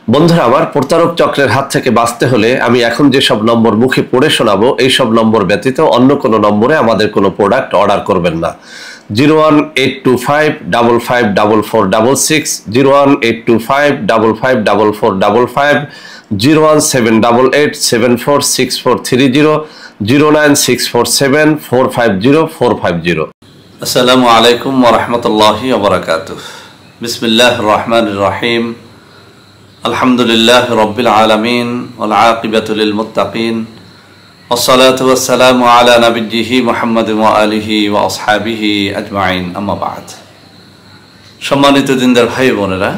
বন্ধুরা আমার, প্রতারক চক্রের হাত থেকে বাঁচতে হলে আমি এখন যেসব নম্বর মুখে পড়ে শোনাবো এই সব নম্বর ব্যতীত অন্য কোনো নম্বরে আমাদের কোনো প্রোডাক্ট অর্ডার করবেন না। 01825554466, 01825554455, 01788746430, 09647450450। আসসালামু আলাইকুম ওয়া রাহমাতুল্লাহি ওয়া বারাকাতুহু। বিসমিল্লাহির রহমানির রহিম। আলহামদুলিল্লাহি রাব্বিল আলামিন ওয়াল আকিবাতু লিল মুত্তাকিন ওয়াসসালাতু ওয়াসসালামু আলা নাবিয়্যিহি মুহাম্মাদিন ওয়া আলিহি ওয়া আসহাবিহি আজমাইন, আম্মা বা'দ। সম্মানিত দিনদার ভাই বোনেরা,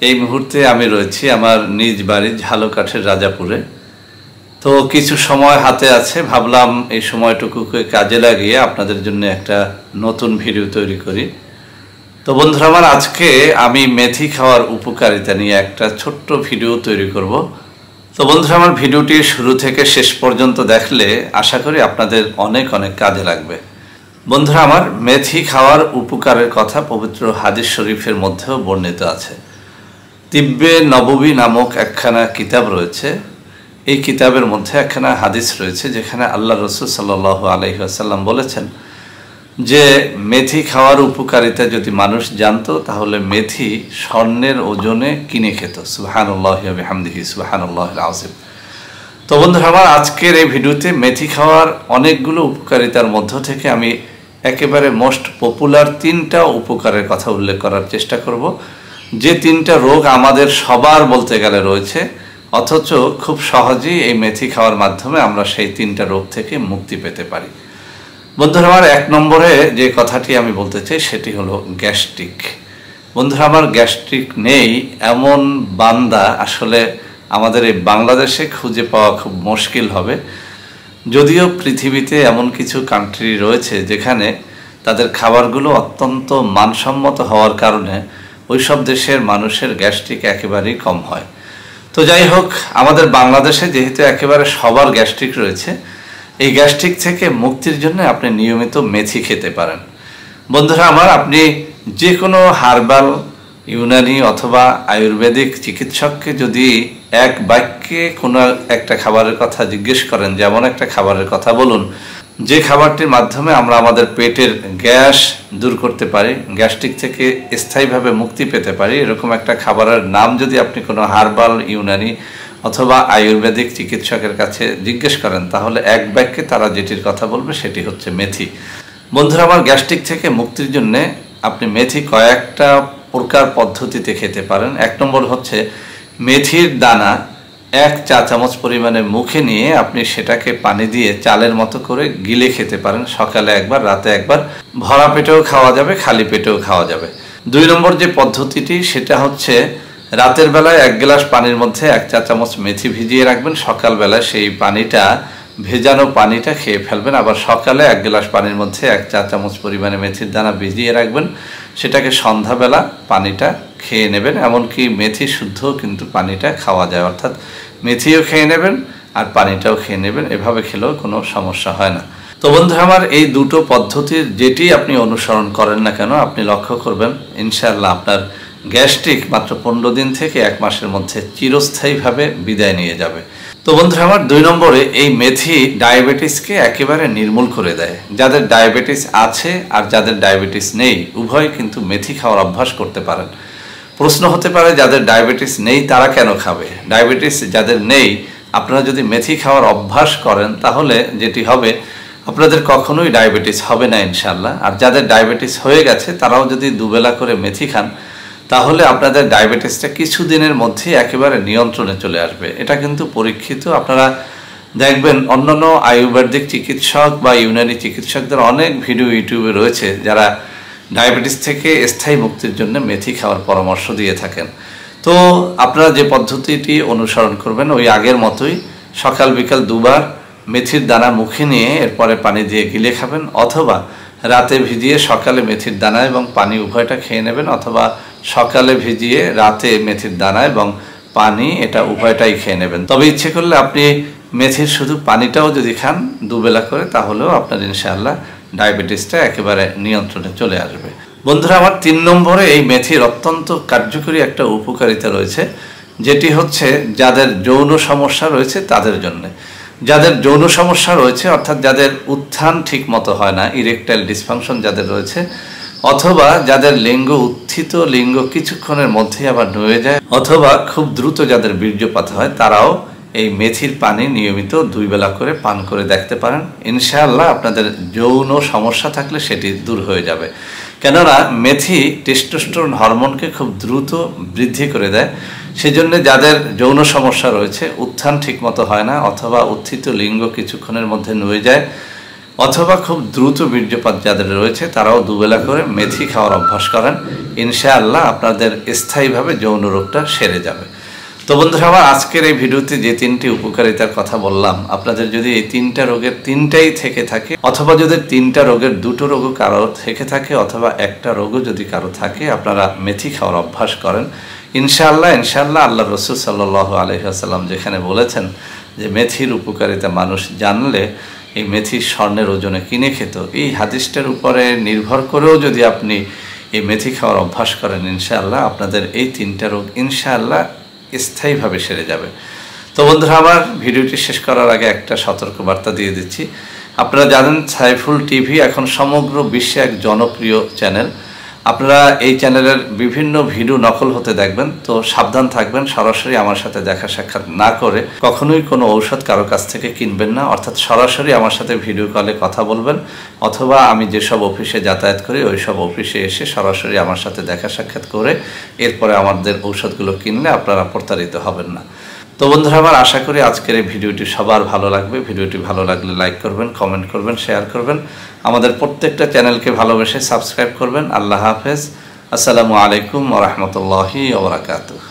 এই মুহূর্তে আমি রয়েছি আমার নিজ বাড়ি ঝালকাঠির রাজাপুরে। তো কিছু সময় হাতে আছে, ভাবলাম এই সময়টুকুকে কাজে লাগিয়ে আপনাদের জন্য একটা নতুন ভিডিও তৈরি করি। তো বন্ধুরা আমার, আজকে আমি মেথি খাওয়ার উপকারিতা নিয়ে একটা ছোট্ট ভিডিও তৈরি করব। তো বন্ধুরা আমার, ভিডিওটি শুরু থেকে শেষ পর্যন্ত দেখলে আশা করি আপনাদের অনেক অনেক কাজে লাগবে। বন্ধুরা আমার, মেথি খাওয়ার উপকারের কথা পবিত্র হাদিস শরীফের মধ্যেও বর্ণিত আছে। তিব্বে নববী নামক একখানা কিতাব রয়েছে। এই কিতাবের মধ্যে একখানা হাদিস রয়েছে যেখানে আল্লাহ রসুল সাল্লাল্লাহু আলাইহি ওয়াসাল্লাম বলেছেন যে মেথি খাওয়ার উপকারিতা যদি মানুষ জানতো তাহলে মেথি স্বর্ণের ওজনে কিনে খেত। সুবহানাল্লাহি ওয়া বিহামদিহি, সুবহানাল্লাহিল আযীম। তো বন্ধুরা আমার, আজকের এই ভিডিওতে মেথি খাওয়ার অনেকগুলো উপকারিতার মধ্য থেকে আমি একেবারে মোস্ট পপুলার 3টা উপকারের কথা উল্লেখ করার চেষ্টা করব, যে 3টা রোগ আমাদের সবার বলতে গেলে রয়েছে, অথচ খুব সহজেই এই মেথি খাওয়ার মাধ্যমে আমরা সেই 3টা রোগ থেকে মুক্তি পেতে পারি। বন্ধুরা আমার, 1 নম্বরে যে কথাটি আমি বলতে চাই সেটি হলো গ্যাস্ট্রিক। বন্ধুরা আমার, গ্যাস্ট্রিক নেই এমন বান্দা আসলে আমাদের এই বাংলাদেশে খুঁজে পাওয়া খুব মুশকিল হবে। যদিও পৃথিবীতে এমন কিছু কান্ট্রি রয়েছে যেখানে তাদের খাবারগুলো অত্যন্ত মানসম্মত হওয়ার কারণে ওই সব দেশের মানুষের গ্যাস্ট্রিক একেবারেই কম হয়। তো যাই হোক, আমাদের বাংলাদেশে যেহেতু একেবারে সবার গ্যাস্ট্রিক রয়েছে, এই গ্যাস্ট্রিক থেকে মুক্তির জন্য আপনি নিয়মিত মেথি খেতে পারেন। বন্ধুরা আমার, আপনি যে কোনো হার্বাল, ইউনানি অথবা আয়ুর্বেদিক চিকিৎসককে যদি এক বাক্যে কোনো একটা খাবারের কথা জিজ্ঞেস করেন, যেমন একটা খাবারের কথা বলুন যে খাবারটির মাধ্যমে আমরা আমাদের পেটের গ্যাস দূর করতে পারি, গ্যাস্ট্রিক থেকে স্থায়ীভাবে মুক্তি পেতে পারি, এরকম একটা খাবারের নাম যদি আপনি কোনো হার্বাল, ইউনানি অথবা আয়ুর্বেদিক চিকিৎসকের কাছে জিজ্ঞেস করেন, তাহলে এক বাক্যে তারা যেটির কথা বলবে সেটি হচ্ছে মেথি। বন্ধুরা আমার, গ্যাস্ট্রিক থেকে মুক্তির জন্য আপনি মেথি কয়েকটা প্রকার পদ্ধতিতে খেতে পারেন। 1 নম্বর হচ্ছে মেথির দানা 1 চা চামচ পরিমাণে মুখে নিয়ে আপনি সেটাকে পানি দিয়ে চালের মতো করে গিলে খেতে পারেন। সকালে একবার, রাতে একবার, ভরা পেটেও খাওয়া যাবে, খালি পেটেও খাওয়া যাবে। 2 নম্বর যে পদ্ধতিটি সেটা হচ্ছে রাতের বেলায় 1 গ্লাস পানির মধ্যে 1 চা চামচ মেথি ভিজিয়ে রাখবেন, সকালবেলায় সেই পানিটা, ভেজানো পানিটা খেয়ে ফেলবেন। আবার সকালে 1 গ্লাস পানির মধ্যে 1 চা চামচ পরিমাণে মেথির দানা ভিজিয়ে রাখবেন, সেটাকে সন্ধ্যাবেলা পানিটা খেয়ে নেবেন। এমনকি মেথি শুদ্ধ কিন্তু পানিটা খাওয়া যায়, অর্থাৎ মেথিও খেয়ে নেবেন আর পানিটাও খেয়ে নেবেন। এভাবে খেলেও কোনো সমস্যা হয় না। তো বন্ধুরা আমার, এই দুটো পদ্ধতির যেটি আপনি অনুসরণ করেন না কেন, আপনি লক্ষ্য করবেন ইনশাআল্লাহ আপনার গ্যাস্ট্রিক মাত্র 15 দিন থেকে 1 মাসের মধ্যে চিরস্থায়ীভাবে বিদায় নিয়ে যাবে। তো বন্ধুরা আমার, 2 নম্বরে এই মেথি ডায়াবেটিসকে একেবারে নির্মূল করে দেয়। যাদের ডায়াবেটিস আছে আর যাদের ডায়াবেটিস নেই, উভয় কিন্তু মেথি খাওয়ার অভ্যাস করতে পারেন। প্রশ্ন হতে পারে, যাদের ডায়াবেটিস নেই তারা কেন খাবে? ডায়াবেটিস যাদের নেই, আপনারা যদি মেথি খাওয়ার অভ্যাস করেন তাহলে যেটি হবে, আপনাদের কখনোই ডায়াবেটিস হবে না ইনশাআল্লাহ। আর যাদের ডায়াবেটিস হয়ে গেছে তারাও যদি দুবেলা করে মেথি খান তাহলে আপনাদের ডায়াবেটিসটা কিছুদিনের মধ্যেই একেবারে নিয়ন্ত্রণে চলে আসবে। এটা কিন্তু পরীক্ষিত। আপনারা দেখবেন অন্যান্য আয়ুর্বেদিক চিকিৎসক বা ইউনানি চিকিৎসকদের অনেক ভিডিও ইউটিউবে রয়েছে যারা ডায়াবেটিস থেকে স্থায়ী মুক্তির জন্য মেথি খাওয়ার পরামর্শ দিয়ে থাকেন। তো আপনারা যে পদ্ধতিটি অনুসরণ করবেন ওই আগের মতোই সকাল বিকাল 2 বার মেথির দানা মুখে নিয়ে এরপরে পানি দিয়ে গিলে খাবেন, অথবা রাতে ভিজিয়ে সকালে মেথির দানা এবং পানি উভয়টা খেয়ে নেবেন, অথবা সকালে ভিজিয়ে রাতে মেথির দানা এবং পানি এটা উভয়টাই খেয়ে নেবেন। তবে ইচ্ছে করলে আপনি মেথির শুধু পানিটাও যদি খান 2 বেলা করে, তাহলেও আপনার ইনশাআল্লাহ ডায়াবেটিসটা একেবারে নিয়ন্ত্রণে চলে আসবে। বন্ধুরা আমার, 3 নম্বরে এই মেথির অত্যন্ত কার্যকরী একটা উপকারিতা রয়েছে। যেটি হচ্ছে যাদের যৌন সমস্যা রয়েছে তাদের জন্য। যাদের যৌন সমস্যা রয়েছে অর্থাৎ যাদের উত্থান ঠিক মতো হয় না, ইরেকটাইল ডিসফাংশন যাদের রয়েছে, অথবা যাদের লিঙ্গ উত্থিত, লিঙ্গ কিছুক্ষণের মধ্যেই আবার নুয়ে যায়, অথবা খুব দ্রুত যাদের বীর্যপাত হয়, তারাও এই মেথির পানি নিয়মিত 2 বেলা করে পান করে দেখতে পারেন। ইনশাআল্লাহ আপনাদের যৌন সমস্যা থাকলে সেটি দূর হয়ে যাবে। কেননা মেথি টেস্টোস্টেরন হরমোনকে খুব দ্রুত বৃদ্ধি করে দেয়। সেজন্য যাদের যৌন সমস্যা রয়েছে, উত্থান ঠিকমতো হয় না, অথবা উত্থিত লিঙ্গ কিছুক্ষণের মধ্যে নুয়ে যায়, অথবা খুব দ্রুত বীর্যপাত যাদের রয়েছে, তারাও 2 বেলা করে মেথি খাওয়ার অভ্যাস করেন। ইনশাআল্লাহ আপনাদের স্থায়ীভাবে যৌন রোগটা সেরে যাবে। তো বন্ধুরা আমার, আজকের এই ভিডিওতে যে 3টি উপকারিতার কথা বললাম, আপনাদের যদি এই 3টা রোগের 3টাই থেকে থাকে, অথবা যদি 3টা রোগের 2টো রোগও কারো থেকে থাকে, অথবা একটা রোগও যদি কারো থাকে, আপনারা মেথি খাওয়ার অভ্যাস করেন। ইনশাআল্লাহ আল্লাহ রসুল সাল্লাল্লাহু আলাইহি ওয়াসাল্লাম যেখানে বলেছেন যে মেথির উপকারিতা মানুষ জানলে এই মেথি স্বর্ণের ওজনে কিনে খেত, এই হাদিসটার উপরে নির্ভর করেও যদি আপনি এই মেথি খাওয়ার অভ্যাস করেন, ইনশাআল্লাহ আপনাদের এই 3টা রোগ ইনশাআল্লাহ স্থায়ীভাবে সেরে যাবে। তো বন্ধুরা আমার, ভিডিওটি শেষ করার আগে একটা সতর্কবার্তা দিয়ে দিচ্ছি। আপনারা জানেন সাইফুল টিভি এখন সমগ্র বিশ্বে এক জনপ্রিয় চ্যানেল। আপনারা এই চ্যানেলের বিভিন্ন ভিডিও নকল হতে দেখবেন, তো সাবধান থাকবেন। সরাসরি আমার সাথে দেখা সাক্ষাৎ না করে কখনোই কোনো ঔষধ কারো কাছ থেকে কিনবেন না, অর্থাৎ সরাসরি আমার সাথে ভিডিও কলে কথা বলবেন, অথবা আমি যেসব অফিসে যাতায়াত করি ওই সব অফিসে এসে সরাসরি আমার সাথে দেখা সাক্ষাৎ করে এরপরে আমাদের ঔষধগুলো কিনলে আপনারা প্রতারিত হবেন না। তো বন্ধুরা আমার, আশা করি আজকের এই ভিডিওটি সবার ভালো লাগবে। ভিডিওটি ভালো লাগলে লাইক করবেন, কমেন্ট করবেন, শেয়ার করবেন। আমাদের প্রত্যেকটা চ্যানেলকে ভালোবেসে সাবস্ক্রাইব করবেন। আল্লাহ হাফেজ। আসসালামু আলাইকুম ওয়া রাহমাতুল্লাহি ওয়া বারাকাতুহু।